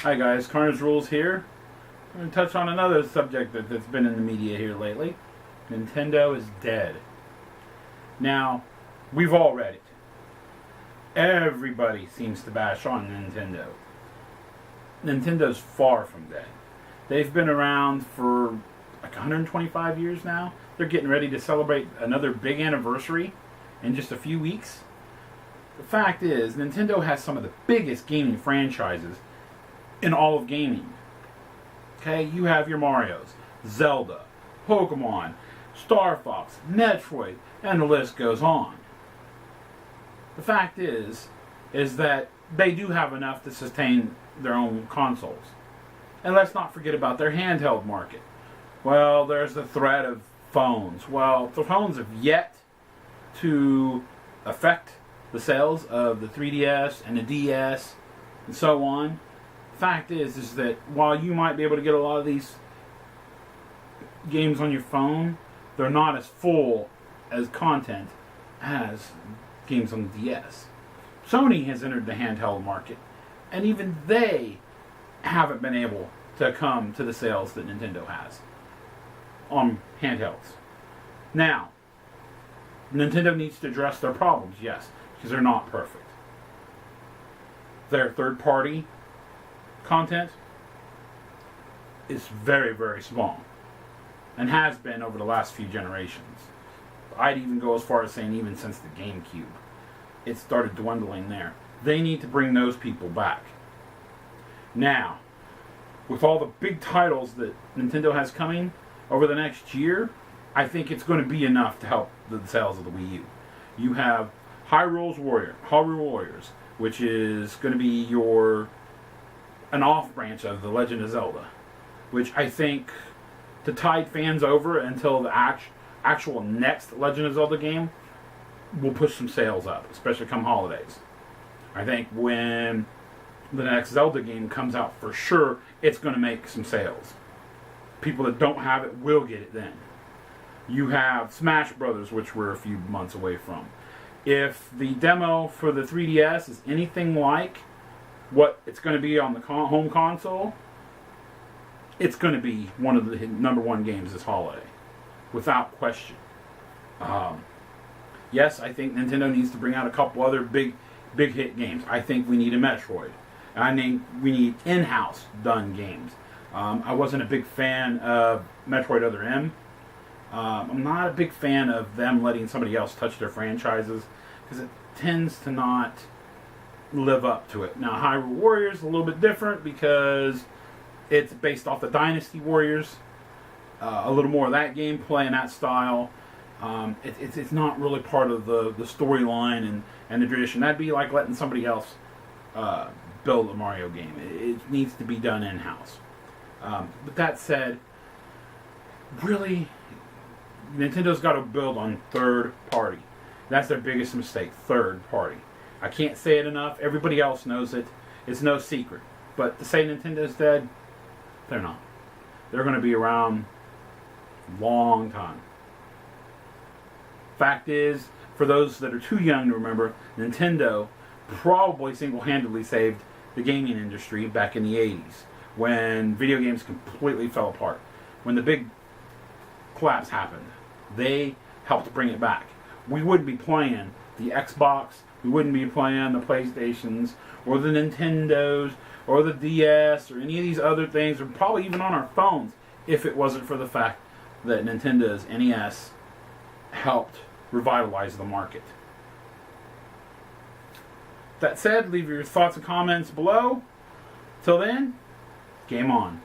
Hi guys, Carnage Rules here. I'm going to touch on another subject that's been in the media here lately. Nintendo is dead. Now, we've all read it. Everybody seems to bash on Nintendo. Nintendo's far from dead. They've been around for like 125 years now. They're getting ready to celebrate another big anniversary in just a few weeks. The fact is, Nintendo has some of the biggest gaming franchises in all of gaming. Okay, you have your Marios, Zelda, Pokemon, Star Fox, Metroid, and the list goes on. The fact is that they do have enough to sustain their own consoles. And let's not forget about their handheld market. Well, there's the threat of phones. Well, the phones have yet to affect the sales of the 3DS and the DS and so on. Fact is that while you might be able to get a lot of these games on your phone, they're not as full as content as games on the DS. Sony has entered the handheld market, and even they haven't been able to come to the sales that Nintendo has on handhelds. Now, Nintendo needs to address their problems, yes, because they're not perfect. Their third-party content is very, very small and has been over the last few generations. I'd even go as far as saying even since the GameCube. It started dwindling there. They need to bring those people back. Now, with all the big titles that Nintendo has coming over the next year, I think it's going to be enough to help the sales of the Wii U. You have Hyrule Warriors, which is going to be an off branch of the Legend of Zelda, which I think to tide fans over until the actual next Legend of Zelda game will push some sales up, especially come holidays. I think when the next Zelda game comes out, for sure it's going to make some sales. People that don't have it will get it then. You have Smash Brothers, which we're a few months away from. If the demo for the 3DS is anything like what it's going to be on the home console, it's going to be one of the number one games this holiday, without question. Yes, I think Nintendo needs to bring out a couple other big hit games. I think we need a Metroid. I think we need in-house done games. I wasn't a big fan of Metroid Other M. I'm not a big fan of them letting somebody else touch their franchises because it tends to not live up to it. Now, Hyrule Warriors is a little bit different because it's based off the Dynasty Warriors. A little more of that gameplay and that style. It's not really part of the storyline and the tradition. That'd be like letting somebody else build a Mario game. It needs to be done in-house. But that said, really, Nintendo's got to build on third party. That's their biggest mistake, third party. I can't say it enough. Everybody else knows it. It's no secret. But to say Nintendo's dead, they're not. They're going to be around a long time. Fact is, for those that are too young to remember, Nintendo probably single-handedly saved the gaming industry back in the 80s when video games completely fell apart. When the big collapse happened, they helped bring it back. We wouldn't be playing the Xbox, we wouldn't be playing the PlayStations, or the Nintendos, or the DS, or any of these other things, or probably even on our phones, if it wasn't for the fact that Nintendo's NES helped revitalize the market. That said, leave your thoughts and comments below. Till then, game on.